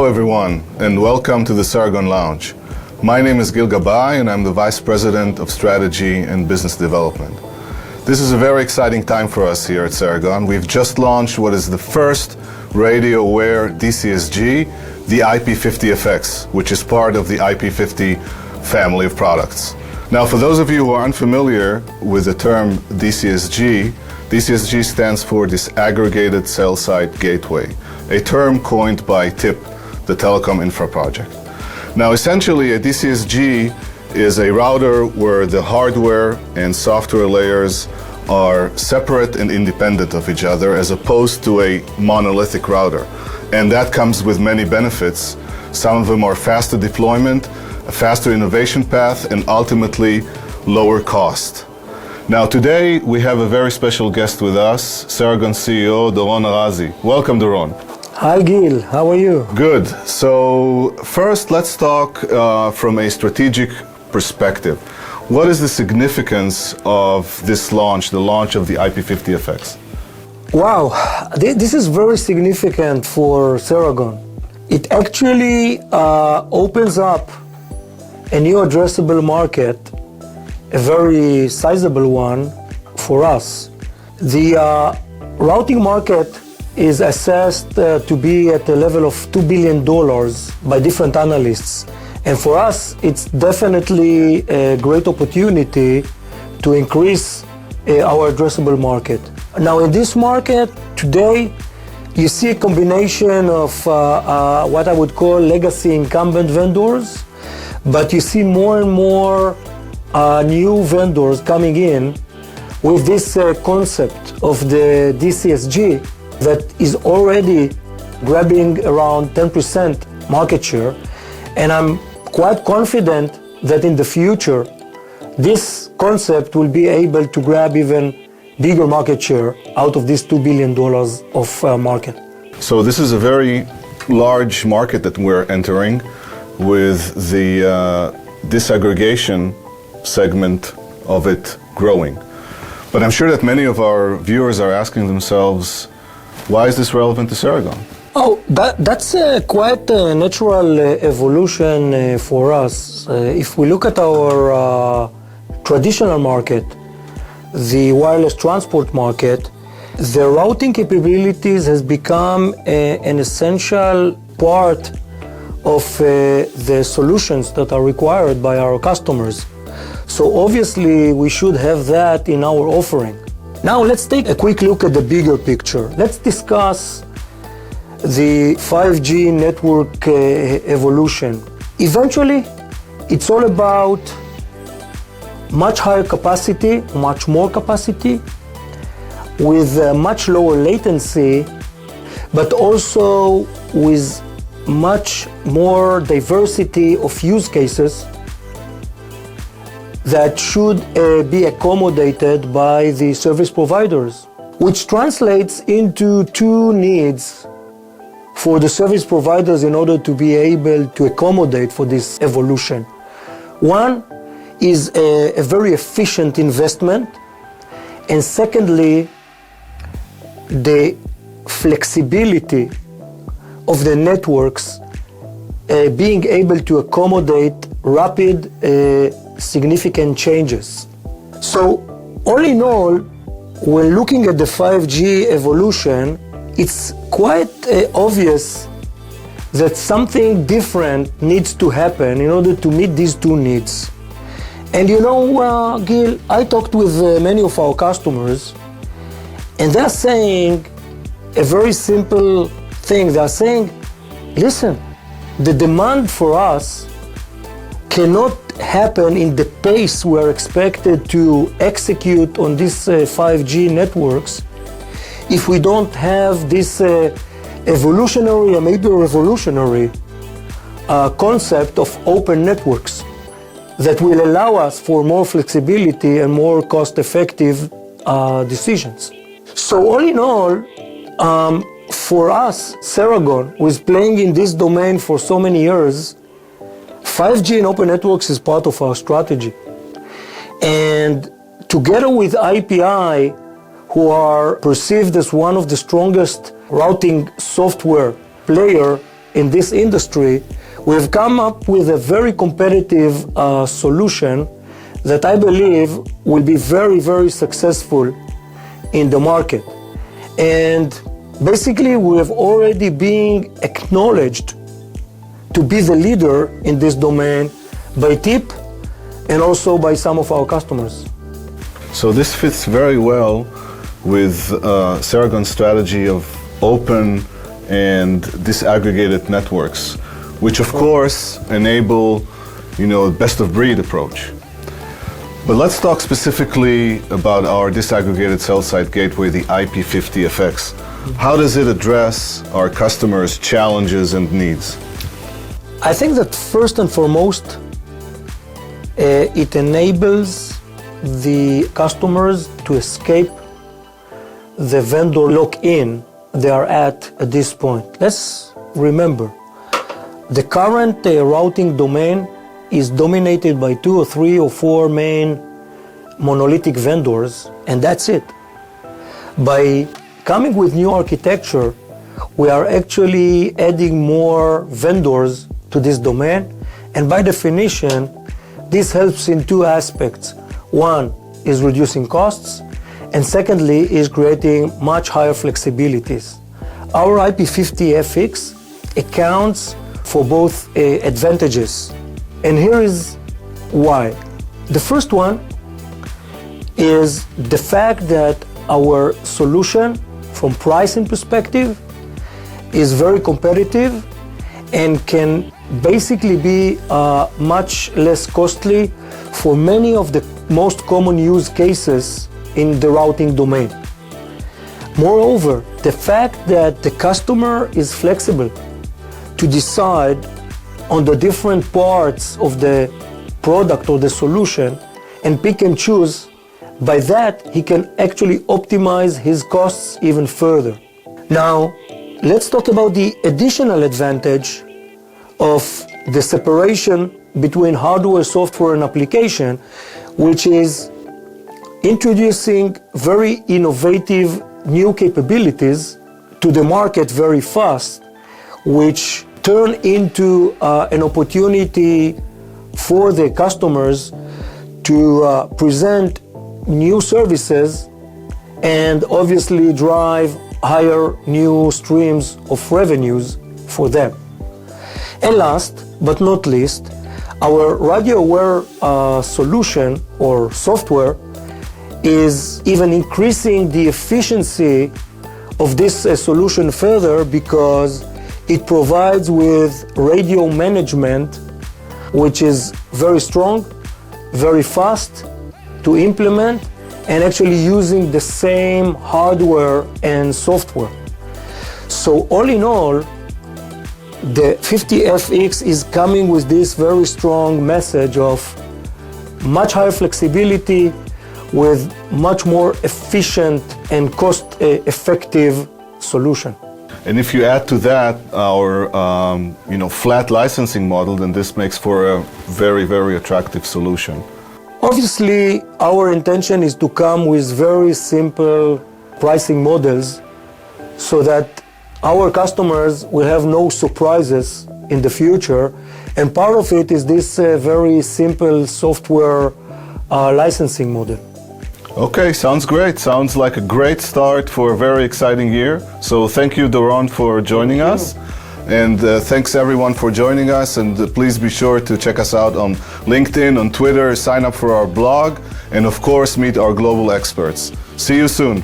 everyone, and welcome to the Ceragon Lounge. My name is Gil Gabay, and I'm the Vice President of Strategy and Business Development. This is a very exciting time for us here at Ceragon. We've just launched what is the first radio-aware DCSG, the IP-50FX, which is part of the IP-50 family of products. Now, for those of you who are unfamiliar with the term DCSG, DCSG stands for Disaggregated Cell Site Gateway, a term coined by TIP, the Telecom Infra Project. Now, essentially, a DCSG is a router where the hardware and software layers are separate and independent of each other, as opposed to a monolithic router. And that comes with many benefits. Some of them are faster deployment, a faster innovation path, and ultimately lower cost. Now, today we have a very special guest with us, Ceragon CEO Doron Arazi. Welcome, Doron. Hi, Gil. How are you? Good. So first, let's talk from a strategic perspective. What is the significance of this launch, the launch of the IP-50FX? Wow, this is very significant for Ceragon. It actually opens up a new addressable market, a very sizable one for us. The routing market is assessed to be at a level of $2 billion by different analysts. And for us, it's definitely a great opportunity to increase our addressable market. Now, in this market today, you see a combination of what I would call legacy incumbent vendors, but you see more and more new vendors coming in with this concept of the DCSG that is already grabbing around 10% market share. And I'm quite confident that in the future, this concept will be able to grab even bigger market share out of this $2 billion of market. So this is a very large market that we're entering with the disaggregation segment of it growing. But I'm sure that many of our viewers are asking themselves, why is this relevant to Ceragon? Oh, that's quite a natural evolution for us. If we look at our traditional market, the wireless transport market, the routing capabilities has become an essential part of the solutions that are required by our customers. So obviously we should have that in our offering. Now let's take a quick look at the bigger picture. Let's discuss the 5G network evolution. Eventually, it's all about much higher capacity, much more capacity, with much lower latency, but also with much more diversity of use cases that should be accommodated by the service providers, which translates into two needs for the service providers in order to be able to accommodate for this evolution. One is a very efficient investment, and secondly, the flexibility of the networks being able to accommodate rapid, significant changes. So, all in all, when looking at the 5G evolution, it's quite obvious that something different needs to happen in order to meet these two needs. And you know, Gil, I talked with many of our customers, and they're saying a very simple thing. They're saying, listen, the demand for us cannot happen in the pace we're expected to execute on these 5G networks if we don't have this evolutionary and maybe revolutionary concept of open networks that will allow us for more flexibility and more cost-effective decisions. So all in all, for us, Ceragon, who is playing in this domain for so many years, 5G and open networks is part of our strategy. And together with IPI, who are perceived as one of the strongest routing software player in this industry, we've come up with a very competitive solution that I believe will be very, very successful in the market. And basically, we have already been acknowledged to be the leader in this domain by TIP and also by some of our customers. So this fits very well with Ceragon's strategy of open and disaggregated networks, which of course enable, best of breed approach. But let's talk specifically about our disaggregated cell-site gateway, the IP-50FX. How does it address our customers' challenges and needs? I think that first and foremost, it enables the customers to escape the vendor lock-in they are at this point. Let's remember, the current routing domain is dominated by 2 or 3 or 4 main monolithic vendors, and that's it. By coming with new architecture, we are actually adding more vendors to this domain, and by definition, this helps in 2 aspects. One is reducing costs, and secondly is creating much higher flexibilities. Our IP-50FX accounts for both advantages, and here is why. The first one is the fact that our solution from pricing perspective is very competitive and can basically be much less costly for many of the most common use cases in the routing domain. Moreover, the fact that the customer is flexible to decide on the different parts of the product or the solution and pick and choose, by that he can actually optimize his costs even further. Now, let's talk about the additional advantage of the separation between hardware, software, and application, which is introducing very innovative new capabilities to the market very fast, which turn into an opportunity for the customers to present new services and obviously drive higher new streams of revenues for them. And last but not least, our radio-aware solution or software is even increasing the efficiency of this solution further, because it provides with radio management which is very strong, very fast to implement, and actually using the same hardware and software. So all in all, the 50FX is coming with this very strong message of much higher flexibility with much more efficient and cost-effective solution. And if you add to that our flat licensing model, then this makes for a very, very attractive solution. Obviously, our intention is to come with very simple pricing models so that our customers will have no surprises in the future. And part of it is this very simple software licensing model. Okay, sounds great. Sounds like a great start for a very exciting year. So thank you, Doron, for joining us. And thanks everyone for joining us. And please be sure to check us out on LinkedIn, on Twitter, sign up for our blog, and of course, meet our global experts. See you soon.